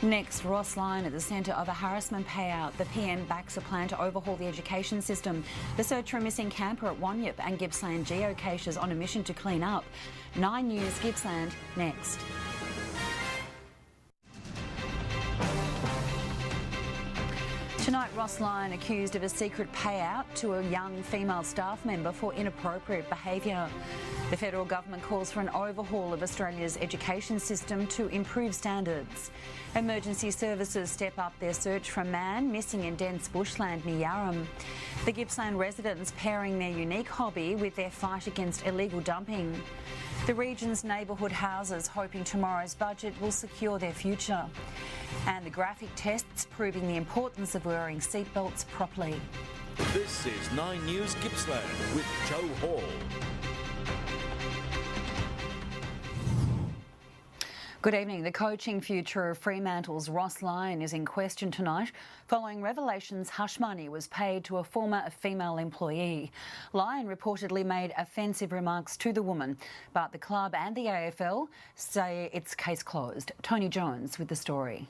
Next, Ross Lyon at the centre of a harassment payout. The PM backs a plan to overhaul the education system. The search for a missing camper at Wanyip and Gippsland geocaches on a mission to clean up. 9 News Gippsland next. Tonight, Ross Lyon accused of a secret payout to a young female staff member for inappropriate behaviour. The federal government calls for an overhaul of Australia's education system to improve standards. Emergency services step up their search for a man missing in dense bushland near Yarram. The Gippsland residents pairing their unique hobby with their fight against illegal dumping. The region's neighbourhood houses hoping tomorrow's budget will secure their future. And the graphic tests proving the importance of wearing seatbelts properly. This is 9 News Gippsland with Joe Hall. Good evening. The coaching future of Fremantle's Ross Lyon is in question tonight following revelations hush money was paid to a former female employee. Lyon reportedly made offensive remarks to the woman, but the club and the AFL say it's case closed. Tony Jones with the story.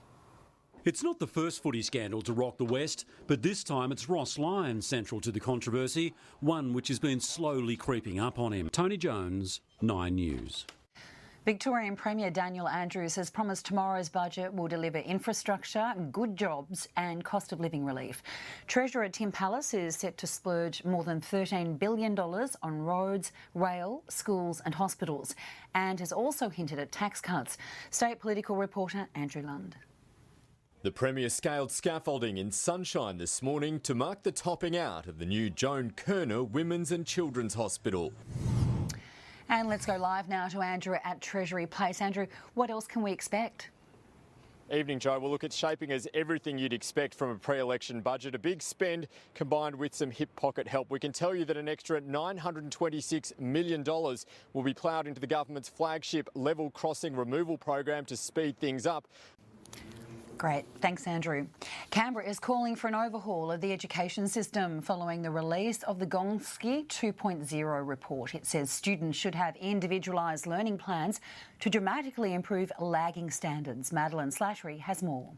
It's not the first footy scandal to rock the West, but this time it's Ross Lyon central to the controversy, one which has been slowly creeping up on him. Tony Jones, 9 News. Victorian Premier Daniel Andrews has promised tomorrow's budget will deliver infrastructure, good jobs and cost of living relief. Treasurer Tim Pallas is set to splurge more than $13 billion on roads, rail, schools and hospitals, and has also hinted at tax cuts. State political reporter Andrew Lund. The Premier scaled scaffolding in Sunshine this morning to mark the topping out of the new Joan Kirner Women's and Children's Hospital. And let's go live now to Andrew at Treasury Place. Andrew, what else can we expect? Evening, Joe. Well, look, it's shaping as everything you'd expect from a pre-election budget. A big spend combined with some hip pocket help. We can tell you that an extra $926 million will be ploughed into the government's flagship level crossing removal program to speed things up. Great. Thanks, Andrew. Canberra is calling for an overhaul of the education system following the release of the Gonski 2.0 report. It says students should have individualised learning plans to dramatically improve lagging standards. Madeline Slattery has more.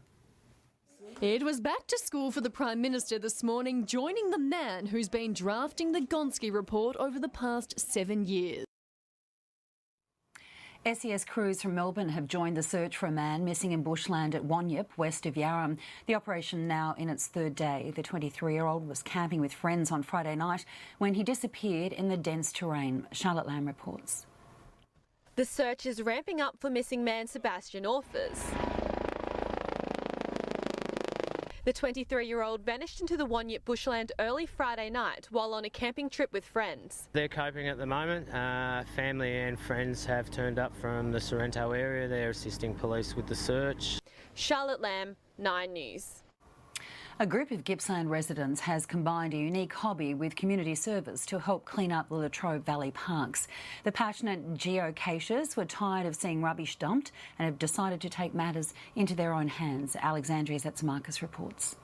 It was back to school for the Prime Minister this morning, joining the man who's been drafting the Gonski report over the past 7 years. SES crews from Melbourne have joined the search for a man missing in bushland at Wanyip, west of Yarram. The operation now in its third day. The 23-year-old was camping with friends on Friday night when he disappeared in the dense terrain. Charlotte Lamb reports. The search is ramping up for missing man Sebastian Orfers. The 23-year-old vanished into the Wanyip bushland early Friday night while on a camping trip with friends. They're coping at the moment. Family and friends have turned up from the Sorrento area. They're assisting police with the search. Charlotte Lamb, 9 News. A group of Gippsland residents has combined a unique hobby with community service to help clean up the Latrobe Valley parks. The passionate geocachers were tired of seeing rubbish dumped and have decided to take matters into their own hands. Alexandria's Marcus reports.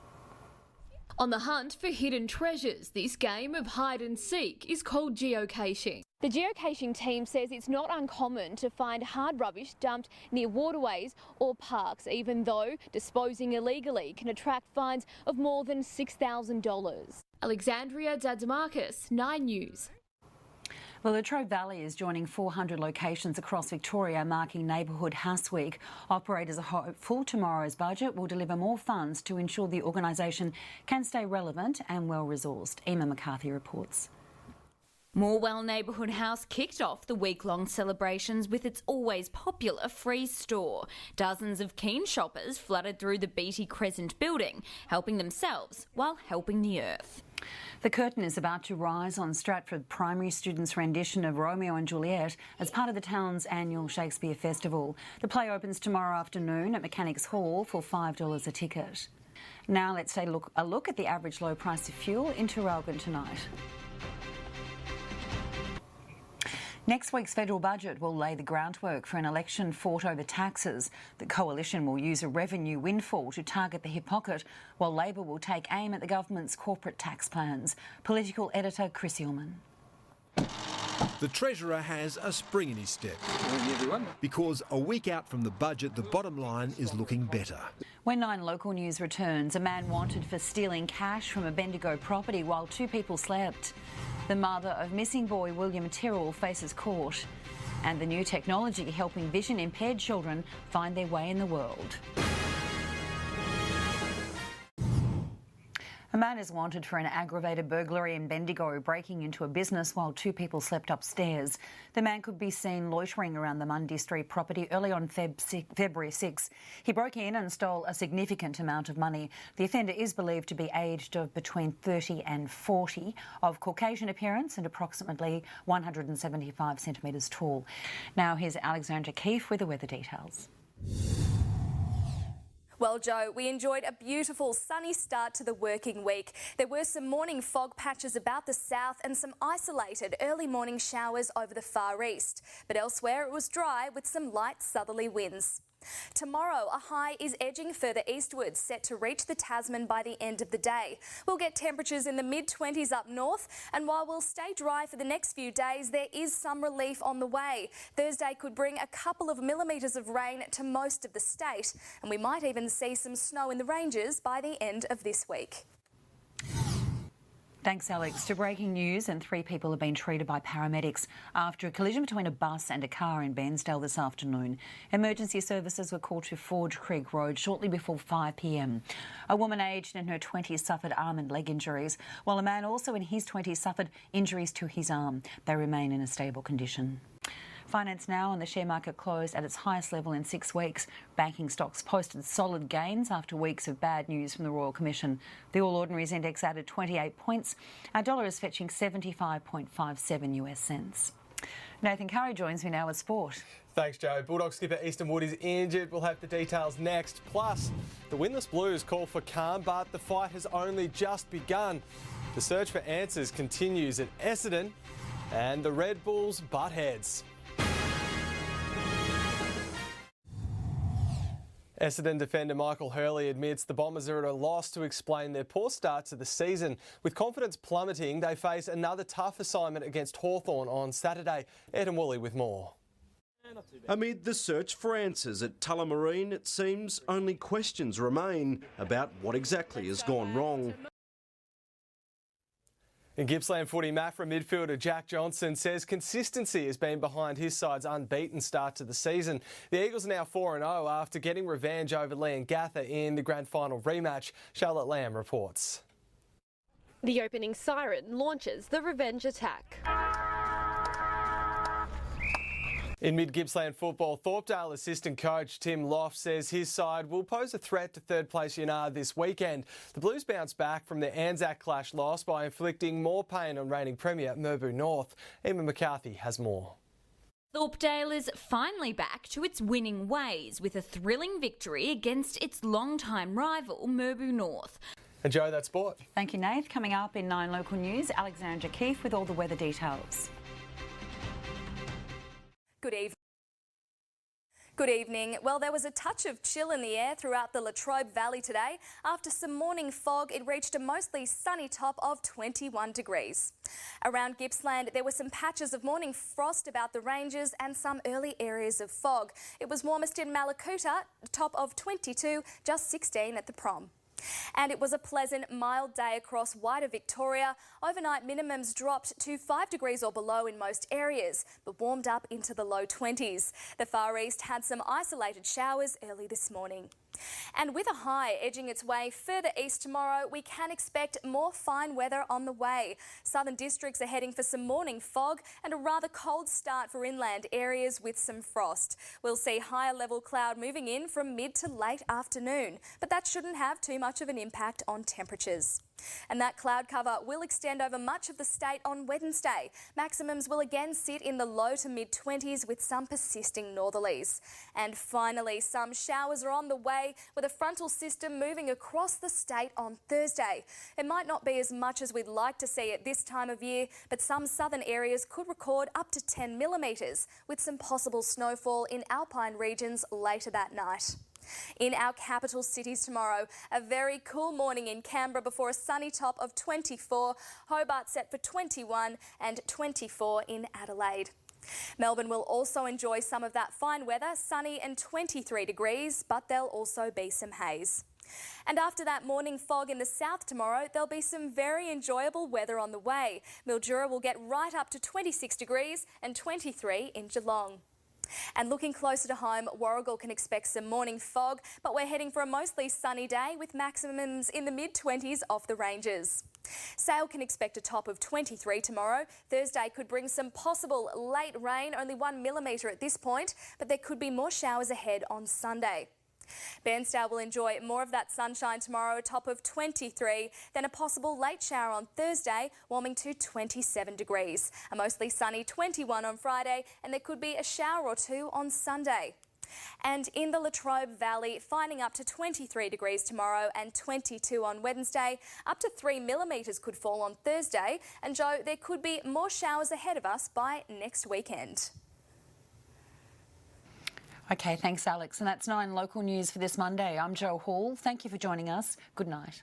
On the hunt for hidden treasures, this game of hide and seek is called geocaching. The geocaching team says it's not uncommon to find hard rubbish dumped near waterways or parks, even though disposing illegally can attract fines of more than $6,000. Alexandria Dadmarcus, 9 News. Well, the Latrobe Valley is joining 400 locations across Victoria, marking Neighbourhood House Week. Operators are hopeful tomorrow's budget will deliver more funds to ensure the organisation can stay relevant and well-resourced. Emma McCarthy reports. Morwell Neighbourhood House kicked off the week-long celebrations with its always popular freeze store. Dozens of keen shoppers flooded through the Beatty Crescent building, helping themselves while helping the earth. The curtain is about to rise on Stratford primary students' rendition of Romeo and Juliet as part of the town's annual Shakespeare Festival. The play opens tomorrow afternoon at Mechanics Hall for $5 a ticket. Now let's take a look at the average low price of fuel in Traralgon tonight. Next week's federal budget will lay the groundwork for an election fought over taxes. The coalition will use a revenue windfall to target the hip pocket, while Labor will take aim at the government's corporate tax plans. Political editor Chris Ullman. The Treasurer has a spring in his step. Because a week out from the budget, the bottom line is looking better. When 9 Local News returns, a man wanted for stealing cash from a Bendigo property while 2 people slept. The mother of missing boy William Tyrrell faces court. And the new technology helping vision-impaired children find their way in the world. A man is wanted for an aggravated burglary in Bendigo, breaking into a business while 2 people slept upstairs. The man could be seen loitering around the Mundy Street property early on February 6. He broke in and stole a significant amount of money. The offender is believed to be aged of between 30 and 40, of Caucasian appearance and approximately 175 centimetres tall. Now here's Alexandra Keefe with the weather details. Well, Joe, we enjoyed a beautiful sunny start to the working week. There were some morning fog patches about the south and some isolated early morning showers over the far east. But elsewhere it was dry with some light southerly winds. Tomorrow, a high is edging further eastwards, set to reach the Tasman by the end of the day. We'll get temperatures in the mid-20s up north, and while we'll stay dry for the next few days, there is some relief on the way. Thursday could bring a couple of millimetres of rain to most of the state, and we might even see some snow in the ranges by the end of this week. Thanks, Alex. To breaking news, and 3 people have been treated by paramedics after a collision between a bus and a car in Bairnsdale this afternoon. Emergency services were called to Forge Creek Road shortly before 5 p.m. A woman aged in her 20s suffered arm and leg injuries, while a man also in his 20s suffered injuries to his arm. They remain in a stable condition. Finance now, and the share market closed at its highest level in 6 weeks. Banking stocks posted solid gains after weeks of bad news from the Royal Commission. The All Ordinaries Index added 28 points. Our dollar is fetching 75.57 US cents. Nathan Currie joins me now with sport. Thanks, Joe. Bulldog skipper Easton Wood is injured. We'll have the details next. Plus, the winless Blues call for calm, but the fight has only just begun. The search for answers continues at Essendon, and the Red Bulls butt heads. Essendon defender Michael Hurley admits the Bombers are at a loss to explain their poor start to the season. With confidence plummeting, they face another tough assignment against Hawthorn on Saturday. Ed and Woolley with more. Amid the search for answers at Tullamarine, it seems only questions remain about what exactly has gone wrong. In Gippsland footy, Maffra midfielder Jack Johnson says consistency has been behind his side's unbeaten start to the season. The Eagles are now 4-0 after getting revenge over Leongatha in the grand final rematch. Charlotte Lamb reports. The opening siren launches the revenge attack. In mid-Gippsland football, Thorpedale assistant coach Tim Loft says his side will pose a threat to third-place Yonard this weekend. The Blues bounce back from their Anzac Clash loss by inflicting more pain on reigning premier MIRBOO North. Emma McCarthy has more. Thorpedale is finally back to its winning ways with a thrilling victory against its longtime rival MIRBOO North. And Joe, that's sport. Thank you, Nath. Coming up in 9 Local News, Alexandra Keefe with all the weather details. Good evening. Well, there was a touch of chill in the air throughout the Latrobe Valley today. After some morning fog, it reached a mostly sunny top of 21 degrees. Around Gippsland, there were some patches of morning frost about the ranges and some early areas of fog. It was warmest in Malakuta, top of 22, just 16 at the Prom. And it was a pleasant, mild day across wider Victoria. Overnight minimums dropped to 5 degrees or below in most areas, but warmed up into the low 20s. The Far East had some isolated showers early this morning. And with a high edging its way further east tomorrow, we can expect more fine weather on the way. Southern districts are heading for some morning fog and a rather cold start for inland areas with some frost. We'll see higher level cloud moving in from mid to late afternoon, but that shouldn't have too much of an impact on temperatures. And that cloud cover will extend over much of the state on Wednesday. Maximums will again sit in the low to mid-20s with some persisting northerlies. And finally, some showers are on the way with a frontal system moving across the state on Thursday. It might not be as much as we'd like to see at this time of year, but some southern areas could record up to 10 millimetres with some possible snowfall in alpine regions later that night. In our capital cities tomorrow, a very cool morning in Canberra before a sunny top of 24, Hobart set for 21 and 24 in Adelaide. Melbourne will also enjoy some of that fine weather, sunny and 23 degrees, but there'll also be some haze. And after that morning fog in the south tomorrow, there'll be some very enjoyable weather on the way. Mildura will get right up to 26 degrees and 23 in Geelong. And looking closer to home, Warragul can expect some morning fog, but we're heading for a mostly sunny day with maximums in the mid-20s off the ranges. Sale can expect a top of 23 tomorrow. Thursday could bring some possible late rain, only 1 millimetre at this point, but there could be more showers ahead on Sunday. Bairnsdale will enjoy more of that sunshine tomorrow, a top of 23, then a possible late shower on Thursday, warming to 27 degrees. A mostly sunny 21 on Friday, and there could be a shower or two on Sunday. And in the Latrobe Valley, finding up to 23 degrees tomorrow and 22 on Wednesday. Up to 3 millimetres could fall on Thursday. And Joe, there could be more showers ahead of us by next weekend. Okay, thanks, Alex. And that's 9 local news for this Monday. I'm Jo Hall. Thank you for joining us. Good night.